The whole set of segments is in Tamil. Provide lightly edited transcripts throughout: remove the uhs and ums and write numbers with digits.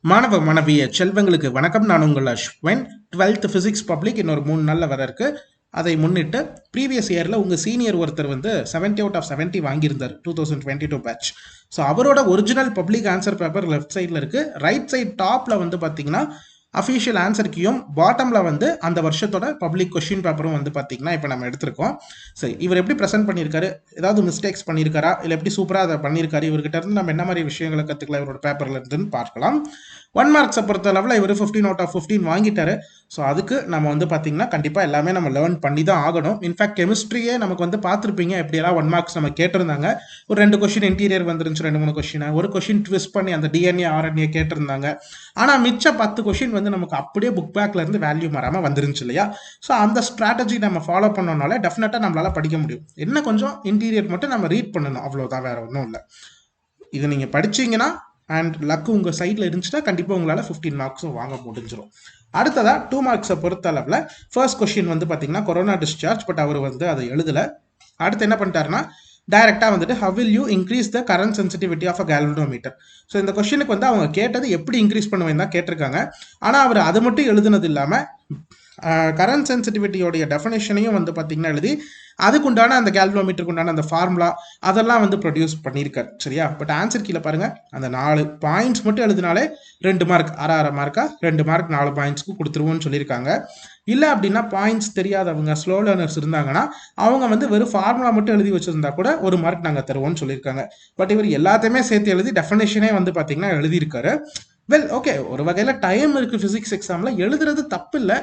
மாணவ மாணவிய செல்வங்களுக்கு வணக்கம். நான் உங்கள் அஸ்வின். 12th பிசிக்ஸ் பப்ளிக் இன்னொரு 3 நாள்ல வர இருக்கு. அதை முன்னிட்டு ப்ரீவியஸ் இயர்ல உங்க சீனியர் ஒருத்தர் வந்து 70 அவுட் ஆஃப் 70 வாங்கியிருந்தார் 2022 பேட்ச். ஸோ அவரோட original public answer paper left சைடில் இருக்கு. ரைட் சைட் டாப்ல வந்து பார்த்தீங்கன்னா அஃபீஷியல் ஆன்சர் கீயும் பாட்டம்ல வந்து அந்த வருஷத்தோட பப்ளிக் கொஸ்டின் பேப்பரும் வந்து பார்த்தீங்கன்னா இப்போ நம்ம எடுத்திருக்கோம். சரி, இவர் எப்படி ப்ரெசென்ட் பண்ணியிருக்காரு, ஏதாவது மிஸ்டேக்ஸ் பண்ணியிருக்காரா, இல்லை எப்படி சூப்பராக அதை பண்ணியிருக்காரு, இவர்கிட்ட இருந்து நம்ம என்ன மாதிரி விஷயங்களை கற்றுக்கலாம் இவரோட பேப்பர்ல இருந்துன்னு பார்க்கலாம். 1 மார்க்ஸை பொறுத்த அளவில் இவர் 15 அவுட் ஆஃப் 15 வாங்கிட்டாரு. ஸோ அதுக்கு நம்ம வந்து பார்த்தீங்கன்னா கண்டிப்பாக எல்லாமே நம்ம லேர்ன் பண்ணி தான் ஆகணும். இன்ஃபேக்ட் கெமிஸ்ட்ரியே நமக்கு வந்து பார்த்துருப்பீங்க, எப்படியெல்லாம் 1 மார்க்ஸ் நம்ம கேட்டிருந்தாங்க. ஒரு 2 கொஸ்டின் இன்டீரியர் வந்துருந்துச்சு, 2-3 கொஸ்டின், ஒரு கொஸ்டின் ட்விஸ்ட் பண்ணி அந்த டிஎன்ஏ ஆர்என்ஏ கேட்டிருந்தாங்க. ஆனால் மிச்ச 10 கொஸ்டின் வந்து நமக்கு அப்படியே புக் பேக்ல இருந்து வேல்யூ மாறாமல் வந்துருந்துச்சு இல்லையா? ஸோ அந்த ஸ்ட்ராட்டஜி நம்ம ஃபாலோ பண்ணோம்னாலே டெஃபினட்டாக நம்மளால படிக்க முடியும். என்ன கொஞ்சம் இன்டீரியர் மட்டும் நம்ம ரீட் பண்ணணும், அவ்வளோதான், வேற ஒன்றும் இல்லை. இது நீங்கள் படிச்சீங்கன்னா அண்ட் லக்கு உங்கள் சைடில் இருந்துச்சுன்னா கண்டிப்பாக உங்களால் 15 மார்க்ஸும் வாங்க முடிஞ்சிடும். அடுத்ததாக 2 மார்க்ஸை பொறுத்த அளவில் ஃபர்ஸ்ட் கொஸ்டின் வந்து பார்த்தீங்கன்னா கொரோனா டிஸ்சார்ஜ், பட் அவர் வந்து அதை எழுதலை. அடுத்து என்ன பண்ணிட்டாருன்னா டைரெக்டாக வந்துட்டு how will you increase the current sensitivity of a galvanometer. So இந்த கொஸ்டினுக்கு வந்து அவங்க கேட்டது எப்படி இன்க்ரீஸ் பண்ணுவேன் தான் கேட்டிருக்காங்க. ஆனால் அவர் அது மட்டும் எழுதுனது இல்லாமல் கரண்ட் சென்சிட்டிவிட்டியோடைய டெஃபினேஷனையும் வந்து பார்த்தீங்கன்னா எழுதி அதுக்குண்டான அந்த கேல்குலோமீட்டருக்கு உண்டான அந்த ஃபார்முலா அதெல்லாம் வந்து ப்ரொடியூஸ் பண்ணியிருக்காரு. சரியா? பட் ஆன்சர் கீழே பாருங்க, அந்த 4 பாயிண்ட்ஸ் மட்டும் எழுதினாலே 2 மார்க், அரை மார்க்கா 2 மார்க் 4 பாயிண்ட்ஸ்க்கு கொடுத்துருவோம்னு சொல்லியிருக்காங்க. இல்லை அப்படின்னா பாயிண்ட்ஸ் தெரியாதவங்க ஸ்லோ லேர்னர்ஸ் இருந்தாங்கன்னா அவங்க வந்து வெறும் ஃபார்முலா மட்டும் எழுதி வச்சிருந்தா கூட 1 மார்க் நாங்கள் தருவோம்னு சொல்லியிருக்காங்க. பட் இவர் எல்லாத்தையுமே சேர்த்து எழுதி டெஃபினேஷனே வந்து பார்த்தீங்கன்னா எழுதியிருக்காரு. வெல், ஓகே, ஒரு வகையில் டைம் இருக்குது ஃபிசிக்ஸ் எக்ஸாமில், எழுதுறது தப்பு இல்லை.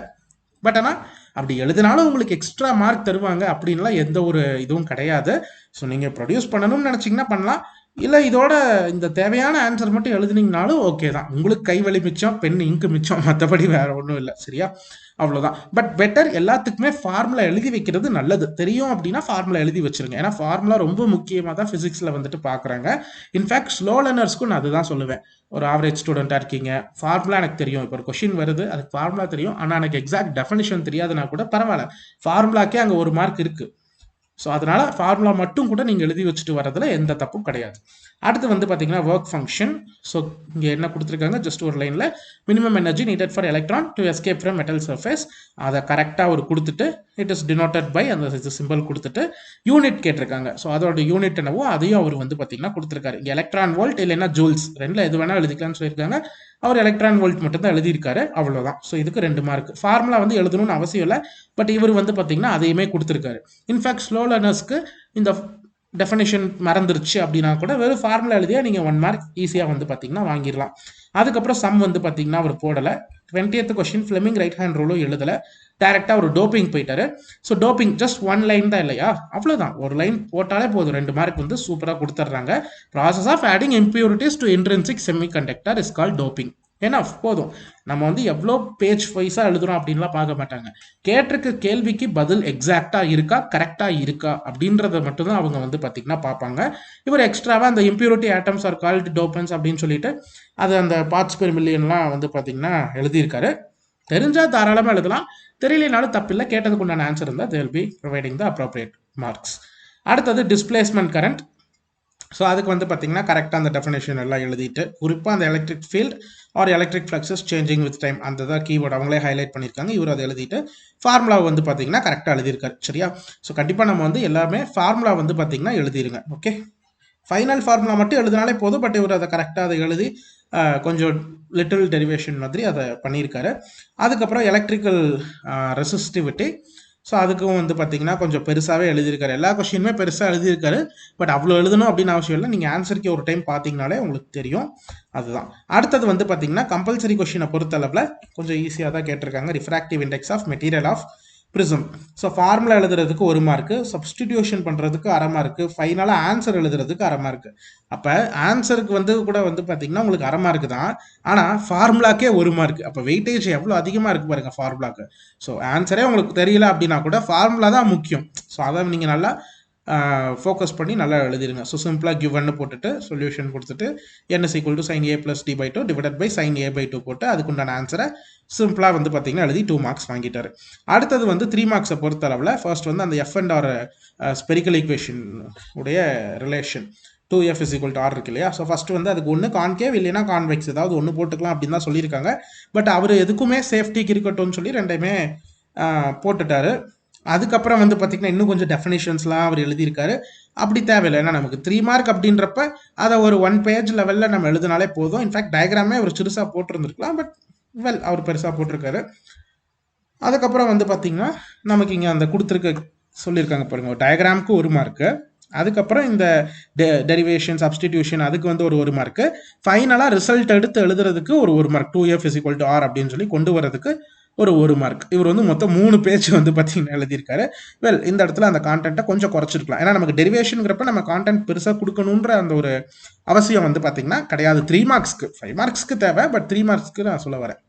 பட் ஆனால் அப்படி எழுதினாலும் உங்களுக்கு எக்ஸ்ட்ரா மார்க் தருவாங்க அப்படின்லாம் எந்த ஒரு இதுவும் கிடையாது. ஸோ நீங்கள் ப்ரொடியூஸ் பண்ணணும்னு நினச்சிங்கன்னா பண்ணலாம். இல்லை இதோட இந்த தேவையான ஆன்சர் மட்டும் எழுதுனீங்கனாலும் ஓகே தான். உங்களுக்கு கைவலி மிச்சம், பென் இங்கு மிச்சம், மற்றபடி வேற ஒன்றும் இல்லை. சரியா? அவ்வளோதான். பட் பெட்டர் எல்லாத்துக்குமே ஃபார்முலா எழுதி வைக்கிறது நல்லது. தெரியும் அப்படின்னா ஃபார்முலா எழுதி வச்சிருங்க. ஏன்னா ஃபார்முலா ரொம்ப முக்கியமாக தான் ஃபிசிக்ஸில் வந்துட்டு பார்க்குறாங்க. இன்ஃபேக்ட் ஸ்லோ லேர்னர்ஸ்க்கும் நான் அதுதான் சொல்லுவேன். ஒரு ஆவரேஜ் ஸ்டூடெண்ட்டாக இருக்கீங்க, ஃபார்முலா எனக்கு தெரியும், இப்போ ஒரு கொஷின் வருது அதுக்கு ஃபார்முலா தெரியும், ஆனால் எனக்கு எக்ஸாக்ட் டெஃபினிஷன் தெரியாதுன்னா கூட பரவாயில்ல, ஃபார்முலாக்கே அங்கே 1 மார்க் இருக்குது. ஸோ அதனால ஃபார்முலா மட்டும் கூட நீங்கள் எழுதி வச்சுட்டு வரதுல எந்த தப்பும் கிடையாது. அடுத்து வந்து பார்த்தீங்கன்னா ஒர்க் ஃபங்க்ஷன். ஸோ இங்கே என்ன கொடுத்துருக்காங்க, ஜஸ்ட் ஒரு லைனில் minimum energy needed for electron to escape from metal surface, அதை கரெக்டாக ஒரு கொடுத்துட்டு இட் இஸ் டினோட்டட் பை அந்த சிம்பிள் கொடுத்துட்டு யூனிட் கேட்டிருக்காங்க. ஸோ அதோட யூனிட் என்னவோ அதையும் அவர் வந்து பார்த்தீங்கன்னா கொடுத்துருக்காரு. இங்கே எலக்ட்ரான் வோல்ட் இல்லைன்னா ஜூல்ஸ், ரெண்டில் எது வேணால் எழுதிக்கலாம்னு சொல்லியிருக்காங்க. அவர் எலக்ட்ரான் வோல்ட் மட்டும் தான் எழுதியிருக்காரு, அவ்வளோதான். ஸோ இதுக்கு 2 மார்க். ஃபார்முலா வந்து எழுதணும்னு அவசியம் இல்லை, பட் இவர் வந்து பார்த்தீங்கன்னா அதையுமே கொடுத்துருக்காரு. இன்ஃபேக்ட் ஸ்லோ லேர்னர்ஸ்க்கு இந்த டெஃபினேஷன் மறந்துருச்சு அப்படின்னா கூட வெறும் ஃபார்முலா எழுதியா நீங்கள் 1 மார்க் ஈஸியாக வந்து பார்த்தீங்கன்னா வாங்கிடலாம். அதுக்கப்புறம் சம் வந்து பார்த்தீங்கன்னா அவர் போடலை. 20th question Fleming right hand ரூலும் எழுதலை, டேரெக்டாக ஒரு டோப்பிங் போயிட்டாரு. ஸோ டோப்பிங் ஜஸ்ட் 1 லைன் தான் இல்லையா, அவ்வளோதான். ஒரு லைன் போட்டாலே போதும், 2 மார்க் வந்து சூப்பராக கொடுத்துட்றாங்க. Process of adding impurities to intrinsic semiconductor is called doping. ஏன்னா போதும், நம்ம வந்து எவ்வளோ பேஜ் வைஸாக எழுதுறோம் அப்படின்லாம் பார்க்க மாட்டாங்க. கேட்டிருக்க கேள்விக்கு பதில் எக்ஸாக்டாக இருக்கா, கரெக்டாக இருக்கா அப்படின்றத மட்டும்தான் அவங்க வந்து பார்த்திங்கன்னா பார்ப்பாங்க. இவர் எக்ஸ்ட்ராவாக அந்த இம்பியூரிட்டி ஆட்டம்ஸ் ஆர் கால்டு டோப்பன்ஸ் அப்படின்னு சொல்லிட்டு அது அந்த பார்ட்ஸ் பெர் மில்லியன்லாம் வந்து பார்த்திங்கன்னா எழுதியிருக்காரு. தெரிஞ்சால் தாராளமாக எழுதலாம், தெரியலனாலும் தப்பில்லை. கேட்டதுக்கு உண்டான ஆன்சர் இருந்தால் they will be providing the appropriate marks. அடுத்தது டிஸ்பிளேஸ்மெண்ட் கரண்ட். ஸோ அதுக்கு வந்து பார்த்தீங்கன்னா கரெக்டாக அந்த டெஃபினேஷன் எல்லாம் எழுதிட்டு, குறிப்பாக அந்த electric field R electric fluxes changing with time அந்த தான் கீவேர்டு அவங்களே ஹைலைட் பண்ணியிருக்காங்க. இவர் அதை எழுதிட்டு ஃபார்முலா வந்து பார்த்தீங்கன்னா கரெக்டாக எழுதியிருக்காரு. சரியா? ஸோ கண்டிப்பாக நம்ம வந்து எல்லாமே ஃபார்முலா வந்து பார்த்தீங்கன்னா எழுதிருங்க. ஓகே, ஃபைனல் ஃபார்முலா மட்டும் எழுதினாலே போதும், பட் இவர் அதை கரெக்டாக அதை எழுதி கொஞ்சம் லிட்டில் டெரிவேஷன் மாதிரி அதை பண்ணியிருக்காரு. அதுக்கப்புறம் எலக்ட்ரிக்கல் ரெசிஸ்டிவிட்டி. ஸோ அதுக்கும் வந்து பார்த்தீங்கன்னா கொஞ்சம் பெருசாகவே எழுதியிருக்காரு. எல்லா கொஸ்டினுமே பெருசாக எழுதியிருக்காரு, பட் அவ்வளோ எழுதணும் அப்படின்னு அவசியம் இல்லை. நீங்கள் ஆன்சருக்கு ஒரு டைம் பார்த்தீங்கனாலே உங்களுக்கு தெரியும். அதுதான். அடுத்தது வந்து பார்த்தீங்கன்னா கம்பல்சரி கொஸ்டினை பொறுத்தளவில் கொஞ்சம் ஈஸியாக தான் கேட்டிருக்காங்க. Refractive index of material of prism. So formula எழுதுறதுக்கு 1 மார்க்கு, சப்ஸ்டிடியூஷன் பண்ணுறதுக்கு 1/2 மார்க்கு, ஃபைனலாக ஆன்சர் எழுதுறதுக்கு 1/2 மார்க்கு. அப்போ ஆன்சருக்கு வந்து கூட வந்து பார்த்தீங்கன்னா உங்களுக்கு 1/2 மார்க்கு தான், ஆனால் ஃபார்முலாக்கே 1 மார்க். அப்போ வெயிட்டேஜ் எவ்வளோ அதிகமாக இருக்குது பாருங்கள் ஃபார்முலாக்கு. ஸோ ஆன்சரே உங்களுக்கு தெரியல அப்படின்னா கூட ஃபார்முலா தான் முக்கியம். ஸோ அதை நீங்கள் நல்லா ஃபோக்கஸ் பண்ணி நல்லா எழுதிருங்க. ஸோ சிம்பிளாக கிவன்னு போட்டுட்டு சொல்யூஷன் கொடுத்துட்டு n is equal to sin a plus d/2 divided by sin a/2 போட்டு அதுக்குண்டான ஆன்சரை சிம்பிளாக வந்து பார்த்தீங்கன்னா எழுதி 2 மார்க்ஸ் வாங்கிட்டாரு. அடுத்தது வந்து 3 மார்க்ஸை பொறுத்த அளவில் ஃபர்ஸ்ட் வந்து அந்த F and R spherical equation உடைய relation 2f is equal to r இருக்கு இல்லையா. ஸோ ஃபஸ்ட்டு வந்து அதுக்கு ஒன்று கான்கேவ் இல்லைன்னா கான்வெக்ஸ் ஏதாவது ஒன்று போட்டுக்கலாம் அப்படின்னு தான் சொல்லியிருக்காங்க. பட் அவர் எதுக்குமே சேஃப்டிக்கு இருக்கட்டும்னு சொல்லி ரெண்டையுமே போட்டுட்டாரு. அதுக்கப்புறம் வந்து பார்த்திங்கன்னா இன்னும் கொஞ்சம் டெஃபினேஷன்ஸ்லாம் அவர் எழுதியிருக்காரு. அப்படி தேவையில்லை, ஏன்னா நமக்கு 3 மார்க் அப்படின்றப்ப அதை ஒரு 1 பேஜ் லெவலில் நம்ம எழுதினாலே போதும். இன்ஃபேக்ட் டயக்ராமே அவர் சிறுசாக போட்டிருந்துருக்கலாம், பட் அவர் பெருசாக போட்டிருக்காரு. அதுக்கப்புறம் வந்து பார்த்திங்கன்னா நமக்கு இங்கே அந்த கொடுத்துருக்க சொல்லியிருக்காங்க பாருங்கள், டயக்ராமுக்கு 1 மார்க்கு, அதுக்கப்புறம் இந்த டெரிவேஷன் சப்ஸ்டிடியூஷன் அதுக்கு வந்து ஒரு மார்க்கு, ஃபைனலாக ரிசல்ட் எடுத்து எழுதுறதுக்கு ஒரு mark 2f is equal to r அப்படின்னு சொல்லி கொண்டு வரதுக்கு ஒரு மார்க். இவர் வந்து மொத்தம் 3 பேஜ் வந்து பார்த்தீங்கன்னா எழுதியிருக்காரு. இந்த இடத்துல அந்த கான்டென்ட்டை கொஞ்சம் குறைச்சிருக்கலாம். ஏன்னா நமக்கு டெரிவேஷனுங்கிறப்ப நம்ம கான்டென்ட் பெருசாக கொடுக்கணுன்ற அந்த ஒரு அவசியம் வந்து பார்த்தீங்கன்னா கிடையாது. 3 மார்க்ஸ்க்கு 5 மார்க்ஸ்க்கு தேவை, பட் 3 மார்க்ஸ்க்கு நான் சொல்ல வரேன்.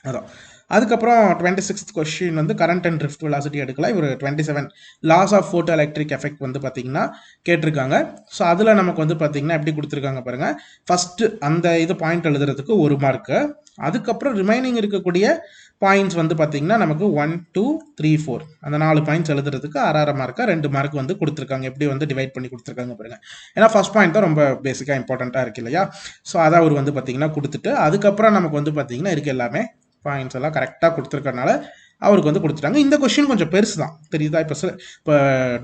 அதான். அதுக்கப்புறம் 26th கொஸ்டின் வந்து கரண்ட் அண்ட் ட்ரிஃப்ட் வெலாசிட்டி எடுக்கல. இவர் 27 laws of photo electric effect வந்து பார்த்தீங்கன்னா கேட்டிருக்காங்க. ஸோ அதில் நமக்கு வந்து பார்த்தீங்கன்னா எப்படி கொடுத்துருக்காங்க பாருங்கள். ஃபஸ்ட்டு அந்த இது பாயிண்ட் எழுதுறதுக்கு 1 மார்க்கு, அதுக்கப்புறம் ரிமைனிங் இருக்கக்கூடிய பாயிண்ட்ஸ் வந்து பார்த்தீங்கன்னா நமக்கு 1 2 3 4 அந்த 4 பாயிண்ட்ஸ் எழுதுறதுக்கு 6 மார்க்காக 2 மார்க் வந்து கொடுத்துருக்காங்க. எப்படி வந்து டிவைட் பண்ணி கொடுத்துருக்காங்க பாருங்க. ஏன்னா ஃபர்ஸ்ட் பாயிண்ட் தான் ரொம்ப பேசிக்காக இம்பார்ட்டண்ட்டாக இருக்கு இல்லையா. ஸோ அதை அவர் வந்து பார்த்தீங்கன்னா கொடுத்துட்டு அதுக்கப்புறம் நமக்கு வந்து பார்த்தீங்கன்னா இருக்கு எல்லாமே பாயிண்ட்ஸ் எல்லாம் கரெக்டாக கொடுத்துருக்கறனால அவருக்கு வந்து கொடுத்துட்டாங்க. இந்த கொஸ்டின் கொஞ்சம் பெருசு தான் தெரியுதா. இப்போ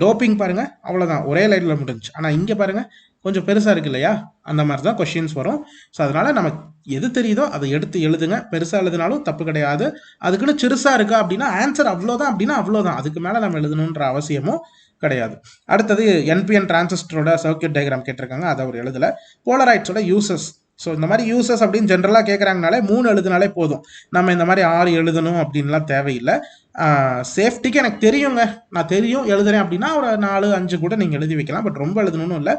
டோப்பிங் பாருங்க, அவ்வளோதான் ஒரே லைனில் முடிஞ்சு. ஆனால் இங்கே பாருங்க கொஞ்சம் பெருசாக இருக்கு இல்லையா, அந்த மாதிரி தான் கொஸ்டின்ஸ் வரும். ஸோ அதனால நமக்கு எது தெரியுதோ அதை எடுத்து எழுதுங்க. பெருசாக எழுதினாலும் தப்பு கிடையாது. அதுக்குன்னு சிறுசாக இருக்கா அப்படின்னா ஆன்சர் அவ்வளோதான் அப்படின்னா அவ்வளோதான், அதுக்கு மேலே நம்ம எழுதணுன்ற அவசியமும் கிடையாது. அடுத்தது என்பிஎன் டிரான்சிஸ்டரோட சர்க்யூட் டயக்ராம் கேட்டிருக்காங்க, அதை அவர் எழுதலை. போலரைட்ஸோட யூசஸ். ஸோ இந்த மாதிரி யூசஸ் அப்படின்னு ஜென்ரலாக கேட்குறாங்கனாலே 3 எழுதினாலே போதும். நம்ம இந்த மாதிரி 6 எழுதணும் அப்படின்லாம் தேவையில்லை. சேஃப்டிக்கு எனக்கு தெரியுங்க, நான் தெரியும் எழுதுறேன் அப்படின்னா ஒரு 4 5 கூட நீங்கள் எழுதி வைக்கலாம். பட் ரொம்ப எழுதணும்னு இல்லை.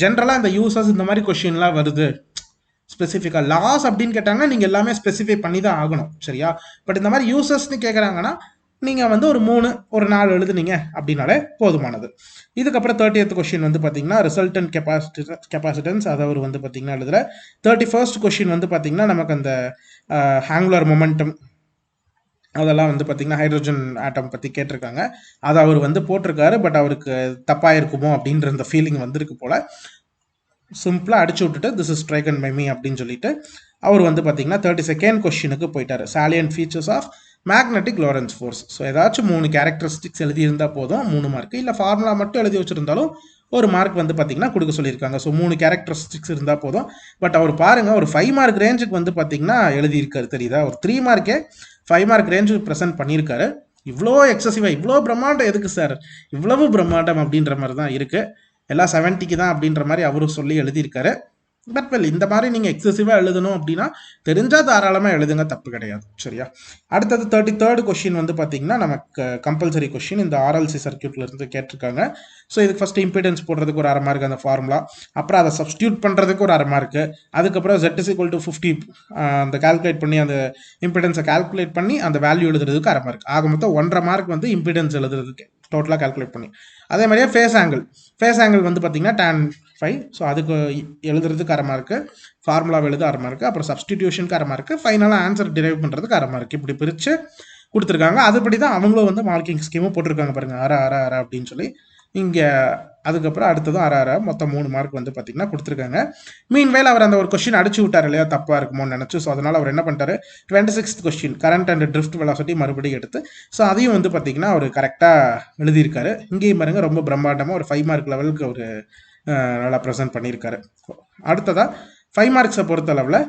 ஜென்ரலாக இந்த யூசஸ் இந்த மாதிரி கொஸ்டின்லாம் வருது. ஸ்பெசிஃபிக்காக லாஸ் அப்படின்னு கேட்டாங்கன்னா நீங்கள் எல்லாமே ஸ்பெசிஃபை பண்ணி தான் ஆகணும், சரியா. பட் இந்த மாதிரி யூசஸ்ன்னு கேட்குறாங்கன்னா நீங்கள் வந்து ஒரு 3 ஒரு 4 எழுதுனீங்க அப்படின்னாலே போதுமானது. இதுக்கப்புறம் 30th கொஸ்டின் வந்து பார்த்தீங்கன்னா ரிசல்டன்ட் கெப்பாசிட்டன்ஸ் அதை அவர் வந்து பார்த்தீங்கன்னா எழுதுற. 31st கொஸ்டின் வந்து பார்த்தீங்கன்னா நமக்கு அந்த ஆங்குலர் மொமெண்டம் அதெல்லாம் வந்து பார்த்தீங்கன்னா ஹைட்ரோஜன் ஆட்டம் பற்றி கேட்டிருக்காங்க. அதை அவர் வந்து போட்டிருக்காரு. பட் அவருக்கு தப்பாக இருக்குமோ அப்படின்ற அந்த ஃபீலிங் வந்திருக்கு போல். சிம்பிளாக அடிச்சு விட்டுட்டு this is drawn by me அப்படின்னு சொல்லிட்டு அவர் வந்து பார்த்தீங்கன்னா 32nd கொஸ்டினுக்கு போயிட்டார். Salient features of magnetic Lorentz force. So ஏதாச்சும் 3 கேரக்டரிஸ்டிக்ஸ் எழுதியிருந்தால் போதும் 3 மார்க், இல்லை ஃபார்முலா மட்டும் எழுதி வச்சுருந்தாலும் 1 மார்க் வந்து பார்த்தீங்கன்னா கொடுக்க சொல்லியிருக்காங்க. ஸோ 3 கேரக்டரிஸ்டிக்ஸ் இருந்தால் போதும். பட் அவர் பாருங்கள் ஒரு 5 மார்க் ரேஞ்சுக்கு வந்து பார்த்தீங்கன்னா எழுதியிருக்காரு தெரியுதா. ஒரு 3 மார்க்கே 5 மார்க் ரேஞ்சுக்கு ப்ரெசென்ட் பண்ணியிருக்காரு. இவ்வளோ எக்ஸசிவாக இவ்வளோ பிரம்மாண்டம் எதுக்கு சார், இவ்வளவு பிரம்மாண்டம் அப்படின்ற மாதிரி தான் இருக்குது. எல்லாம் 70க்கு தான் அப்படின்ற மாதிரி அவரும் சொல்லி எழுதியிருக்காரு. பட் இந்த மாதிரி நீங்கள் எக்ஸசிவாக எழுதணும் அப்படின்னா தெரிஞ்சால் தாராளமாக எழுதுங்க, தப்பு கிடையாது, சரியா. அடுத்தது 33rd கொஸ்டின் வந்து பார்த்தீங்கன்னா நமக்கு கம்பல்சரி கொஸ்டின் இந்த ஆர்எல்சி சர்க்யூட்லேருந்து கேட்டிருக்காங்க. ஸோ இதுக்கு ஃபஸ்ட்டு இம்பிடன்ஸ் போடுறதுக்கு ஒரு 1/2 மார்க் அந்த ஃபார்முலா, அப்புறம் அதை சப்ஸ்டியூட் பண்ணுறதுக்கு ஒரு 1/2 மார்க்கு, அதுக்கப்புறம் Z is equal to 50 அந்த கால்குலேட் பண்ணி அந்த இம்பிடன்ஸை கால்குலேட் பண்ணி அந்த வேல்யூ எழுதுறதுக்கு 1/2 மார்க். ஆக மொத்தம் 1.5 மார்க் வந்து இம்பிடன்ஸ் எழுதுறதுக்கு டோட்டலாக கால்குலேட் பண்ணி. அதே மாதிரியே ஃபேஸ் ஆங்கிள் வந்து பார்த்தீங்கன்னா tan phi. ஸோ அதுக்கு எழுதுறதுக்கு 1/2 மார்க்கு, ஃபார்முலாவை எழுத 1/2 மார்க்கு, அப்புறம் சப்ஸ்டிடியூஷனுக்கு 1/2 மார்க்கு, ஃபைனலாக ஆன்சர் டிரைவ் பண்ணுறதுக்கு 1/2 மார்க். இப்படி பிரித்து கொடுத்துருக்காங்க. அதுபடி தான் அவங்களும் வந்து மார்க்கிங் ஸ்கீமும் போட்டிருக்காங்க பாருங்கள், 6 அப்படின்னு சொல்லி. இங்கே அதுக்கப்புறம் அடுத்ததும் 6 மொத்தம் 3 மார்க் வந்து பார்த்தீங்கன்னா கொடுத்துருக்காங்க. மீன்வேல் அவர் அந்த ஒரு கொஸ்டின் அடிச்சு விட்டார் இல்லையா, தப்பாக இருக்குமோன்னு நினச்சி. ஸோ அதனால் அவர் என்ன பண்ணிட்டாரு, 26th question current and drift velocity மறுபடியும் எடுத்து ஸோ அதையும் வந்து பார்த்தீங்கன்னா அவர் கரெக்டாக எழுதியிருக்காரு. இங்கேயும் பாருங்க ரொம்ப பிரம்மாண்டமாக ஒரு 5 மார்க் லெவலுக்கு அவர் நல்லா ப்ரெசென்ட் பண்ணியிருக்காரு. அடுத்ததாக 5 மார்க்ஸை பொறுத்த அளவில்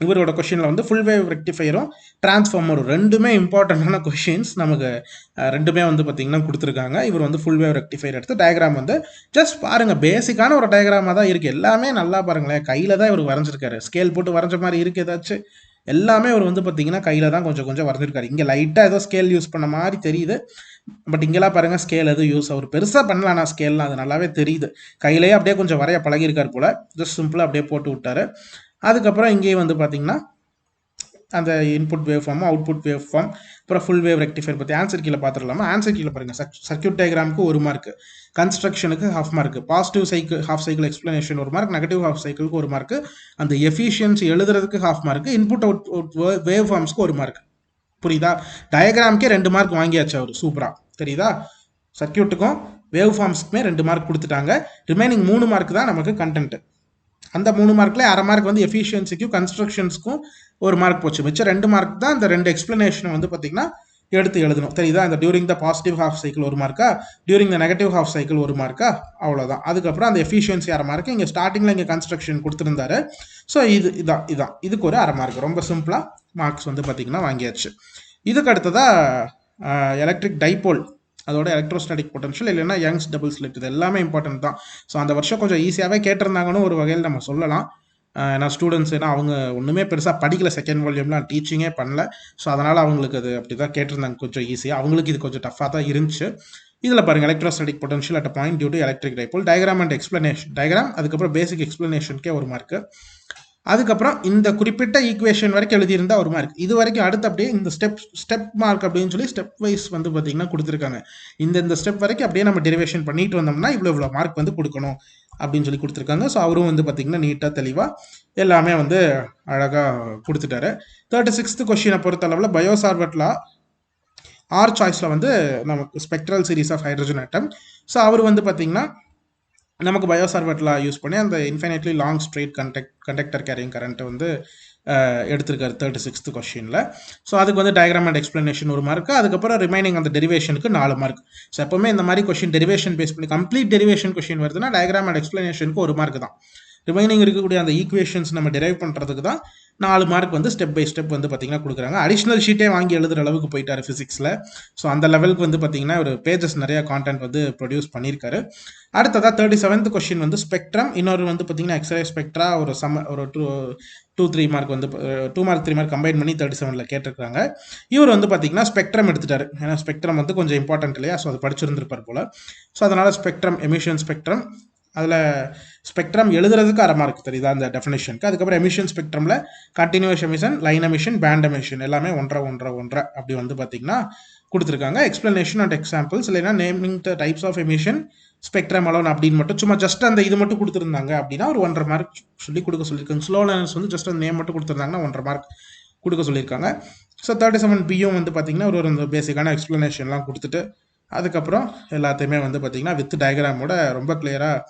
இவரோட கொஷினில் வந்து ஃபுல் வேவ் ரெக்டிஃபையரும் டிரான்ஸ்ஃபார்மரும் ரெண்டுமே இம்பார்ட்டண்டான கொஷின்ஸ் நமக்கு ரெண்டுமே வந்து பார்த்திங்கன்னா கொடுத்துருக்காங்க. இவர் வந்து ஃபுல் வேவ் ரெக்டிஃபையர் எடுத்து டயக்ராம் வந்து ஜஸ்ட் பாருங்கள், பேசிக்கான ஒரு டயக்ராமாக தான் இருக்குது. எல்லாமே நல்லா பாருங்களேன், கையில் தான் இவர் வரைஞ்சிருக்காரு. ஸ்கேல் போட்டு வரைஞ்ச மாதிரி இருக்குது ஏதாச்சும், எல்லாமே அவர் வந்து பார்த்திங்கன்னா கையில் தான் கொஞ்சம் வரைஞ்சிருக்காரு. இங்கே லைட்டாக ஏதோ ஸ்கேல் யூஸ் பண்ண மாதிரி தெரியுது. பட் இங்கெல்லாம் பாருங்கள் ஸ்கேல் எதுவும் யூஸ் அவர் பெருசாக பண்ணலாம். நான் ஸ்கேல்லாம் அது நல்லாவே தெரியுது. கையிலேயே அப்படியே கொஞ்சம் வரைய பழகிருக்கார் போல். ஜஸ்ட் சிம்பிளாக அப்படியே போட்டு விட்டார். அதுக்கப்புறம் இங்கேயும் வந்து பார்த்தீங்கன்னா அந்த input wave form, output wave form, அப்புறம் ஃபுல் வேவ் ரெக்டிஃபையர் பற்றி ஆன்சர் கீழே பார்த்துடலாமா. ஆன்சர் கீழே பாருங்கள், சர்க்யூட் டயக்ராமுக்கு 1 மார்க், கன்ஸ்ட்ரக்ஷனுக்கு 1/2 mark, positive cycle half cycle explanation 1 mark, negative half சைக்கிளுக்கு 1 மார்க், அந்த எஃபிஷியன்சி எழுதுறதுக்கு 1/2 மார்க், இன்புட் அவுட் வேவ் ஃபார்ம்ஸ்க்கு 1 மார்க். புரியுதா? டயக்ராமுக்கே 2 மார்க் வாங்கியாச்சு அவர், சூப்பராக தெரியுதா. சர்க்யூட்டுக்கும் வேவ் ஃபார்ம்ஸ்க்குமே 2 மார்க் கொடுத்துட்டாங்க. ரிமைனிங் 3 மார்க் தான் நமக்கு கண்டென்ட். அந்த 3 மார்க்ல அரை மார்க் வந்து எஃபிஷியன்சிக்கும் கன்ஸ்ட்ரக்ஷன்ஸ்க்கும் 1 மார்க் போச்சு. மிச்சம் 2 மார்க் தான் இந்த 2 எக்ஸ்பிளனேஷன் வந்து பார்த்தீங்கன்னா எடுத்து எழுதணும். தெரியுதா? அந்த during the positive half cycle 1 மார்க்கா, during the negative half cycle 1 மார்க்கா, அவ்வளோதான். அதுக்கப்புறம் அந்த எஃபிஷியன்சி அரை மார்க், இங்கே ஸ்டார்டிங்கில் இங்கே கன்ஸ்ட்ரக்ஷன் கொடுத்துருந்தாரு. ஸோ இதான் இதுக்கு ஒரு அரை மார்க். ரொம்ப சிம்பிளாக மார்க்ஸ் வந்து பார்த்தீங்கன்னா வாங்கியாச்சு. இதுக்கு அடுத்ததாக எலக்ட்ரிக் டைபோல், அதோட எலக்ட்ரோஸ்டாட்டிக் பொட்டன்ஷியல், இல்லைன்னா யங்ஸ் டபுள் ஸ்லிட், இது எல்லாமே இம்பார்ட்டன்ட் தான். ஸோ அந்த வருஷம் கொஞ்சம் ஈஸியாகவே கேட்டிருந்தாங்கன்னு ஒரு வகையில் நம்ம சொல்லலாம். ஏன்னா ஸ்டூடெண்ட்ஸ், ஏன்னா அவங்க ஒன்றுமே பெருசாக படிக்கல, செகண்ட் வால்யூம்லாம் டீச்சிங்கே பண்ணல. ஸோ அதனால் அவங்களுக்கு அது அப்படி தான் கேட்டிருந்தாங்க கொஞ்சம் ஈஸியாக. அவங்களுக்கு இது கொஞ்சம் டஃப்பாக தான் இருந்துச்சு. இதில் பாருங்கள், electrostatic potential at point due to electric dipole, diagram and explanation, diagram, அதுக்கப்புறம் பேசிக் எக்ஸ்பிளனேஷனுக்கே 1 மார்க்கு, அதுக்கப்புறம் இந்த குறிப்பிட்ட ஈக்குவேஷன் வரைக்கும் எழுதியிருந்தா 1 மார்க். இது வரைக்கும் அடுத்து அப்படியே இந்த ஸ்டெப் மார்க் அப்படின்னு சொல்லி ஸ்டெப் வைஸ் வந்து பார்த்தீங்கன்னா கொடுத்துருக்காங்க. இந்த ஸ்டெப் வரைக்கும் அப்படியே நம்ம டெரிவேஷன் பண்ணிட்டு வந்தோம்னா இவ்வளோ மார்க் வந்து கொடுக்கணும் அப்படின்னு சொல்லி கொடுத்துருக்காங்க. ஸோ அவரும் வந்து பார்த்தீங்கன்னா நீட்டாக தெளிவாக எல்லாமே வந்து அழகாக கொடுத்துட்டாரு. 36th கொஸ்டினை பொறுத்தளவில் பயோசார்வட் லா ஆர் சாய்ஸில் வந்து நமக்கு spectral series of hydrogen atom. So அவர் வந்து பார்த்தீங்கன்னா நமக்கு பயோசார்வட் லா யூஸ் பண்ணி அந்த infinitely long straight conductor carrying கரண்ட்டை வந்து எடுத்திருக்காரு 36th கொஸ்டினில். ஸோ அதுக்கு வந்து டயக்ராம் அண்ட் எக்ஸ்பிளனேஷன் 1 மார்க்கு, அதுக்கப்புறம் ரிமைனிங் அந்த டெரிவேஷனுக்கு 4 மார்க். ஸோ எப்பவுமே இந்த மாதிரி கொஸ்டின் டெரிவேஷன் பேஸ் பண்ணி கம்ப்ளீட் டெரிவேஷன் கொஸ்டின் வருதுன்னா டயக்ராம் அண்ட் எக்ஸ்பிளனேஷனுக்கு 1 மார்க் தான். ரிமைனிங் இருக்கக்கூடிய அந்த ஈக்குவேஷன்ஸ் நம்ம டெரைவ் பண்ணுறதுக்கு தான் 4 மார்க் வந்து ஸ்டெப் பை ஸ்டெப் வந்து பார்த்தீங்கன்னா கொடுக்குறாங்க. அடிஷ்னல் ஷீட்டே வாங்கி எழுதுகிற அளவுக்கு போயிட்டார் ஃபிசிக்ஸில். ஸோ அந்த லெவலுக்கு வந்து பார்த்தீங்கன்னா ஒரு பேஜஸ் நிறைய கான்டென்ட் வந்து ப்ரொடியூஸ் பண்ணியிருக்காரு. அடுத்ததாக 37th கொஸ்டின் வந்து ஸ்பெக்ட்ரம், இன்னொரு வந்து பார்த்தீங்கன்னா எக்ஸ்ரே ஸ்பெக்ட்ரா, ஒரு 2-3 மார்க் வந்து 2 மார்க் 3 மார்க் கம்பைன் பண்ணி 37ல் கேட்டிருக்காங்க. இவர் வந்து பார்த்தீங்கன்னா ஸ்பெக்ட்ரம் எடுத்துட்டாரு. ஏன்னா ஸ்பெக்ட்ரம் வந்து கொஞ்சம் இம்பார்ட்டன்ட் இல்லையா? ஸோ அது படிச்சிருந்திருப்பார் போல். ஸோ அதனால் ஸ்பெக்ட்ரம், எமிஷன் ஸ்பெக்ட்ரம், அதில் ஸ்பெக்ட்ரம் எழுதுறதுக்கு அரை மார்க், தெரியுதா அந்த டெஃபினேஷனுக்கு. அதுக்கப்புறம் எமிஷன் ஸ்பெக்ட்ரமில் continuous emission, line emission, band emission எல்லாமே 1.5 அப்படி வந்து பார்த்தீங்கன்னா கொடுத்துருக்காங்க. எக்ஸ்பிளனேஷன் அண்ட் எக்ஸாம்பிள்ஸ், இல்லைன்னா naming the types of emission, spectrum alone அப்படின்னு மட்டும் சும்மா ஜஸ்ட் அந்த இது மட்டும் கொடுத்துருந்தாங்க அப்படின்னா ஒரு 1.5 மார்க் சொல்லி கொடுக்க சொல்லியிருக்காங்க. ஸ்லோ லேர்னர்ஸ் வந்து ஜஸ்ட் அந்த நேம் மட்டும் கொடுத்துருந்தாங்கன்னா 1.5 மார்க் கொடுக்க சொல்லியிருக்காங்க. ஸோ 37B வந்து பார்த்தீங்கன்னா ஒரு பேசிக்கான எக்ஸ்பிளனேஷன்லாம் கொடுத்துட்டு அதுக்கப்புறம் எல்லாத்தையுமே வந்து பார்த்தீங்கன்னா வித் டயக்ராமோட ரொம்ப கிளியராக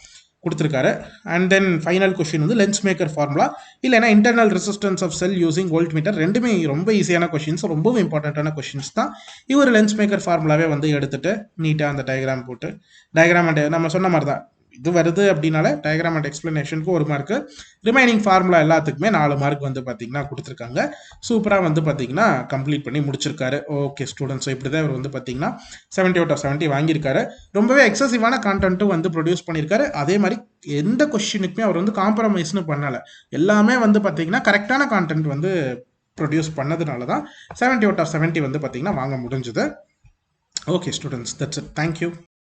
கொடுத்துருக்காரு. அண்ட் தென் ஃபைனல் கொஸ்டின் வந்து லென்ஸ் மேக்கர் ஃபார்முலா, இல்லைனா internal resistance of cell using volt metre. ரெண்டுமே ரொம்ப ஈஸியான கொஸ்டின்ஸ், ரொம்பவும் இம்பார்ட்டண்ட்டான கொஸ்டின்ஸ் தான். இவர் லென்ஸ் மேக்கர் ஃபார்முலாவே வந்து எடுத்துட்டு நீட்டாக அந்த டயக்ராம் போட்டு, டயக்ராம் அண்ட் நம்ம சொன்ன மாதிரி தான் இது வருது அப்படின்னால டயக்ராம் அண்ட் எக்ஸ்பிளனேஷனுக்கு 1 மார்க்கு, ரிமைனிங் ஃபார்முலா எல்லாத்துக்குமே 4 மார்க் வந்து பார்த்தீங்கன்னா கொடுத்துருக்காங்க. சூப்பராக வந்து பார்த்தீங்கன்னா கம்ப்ளீட் பண்ணி முடிச்சிருக்காரு. ஓகே ஸ்டூடெண்ட்ஸ், இப்படி தான் இவர் வந்து பார்த்தீங்கன்னா 70/70 வாங்கியிருக்காரு. ரொம்பவே எக்ஸசிவான கான்டென்ட்டும் வந்து ப்ரொடியூஸ் பண்ணியிருக்காரு. அதே மாதிரி எந்த கொஸ்டினுக்குமே அவர் வந்து காம்ப்ரமைஸ்னு பண்ணலை. எல்லாமே வந்து பார்த்தீங்கன்னா கரெக்டான கான்டென்ட் வந்து ப்ரொடியூஸ் பண்ணதுனால தான் 70/70 வந்து பார்த்தீங்கன்னா வாங்க முடிஞ்சுது. Okay students, that's it. Thank you.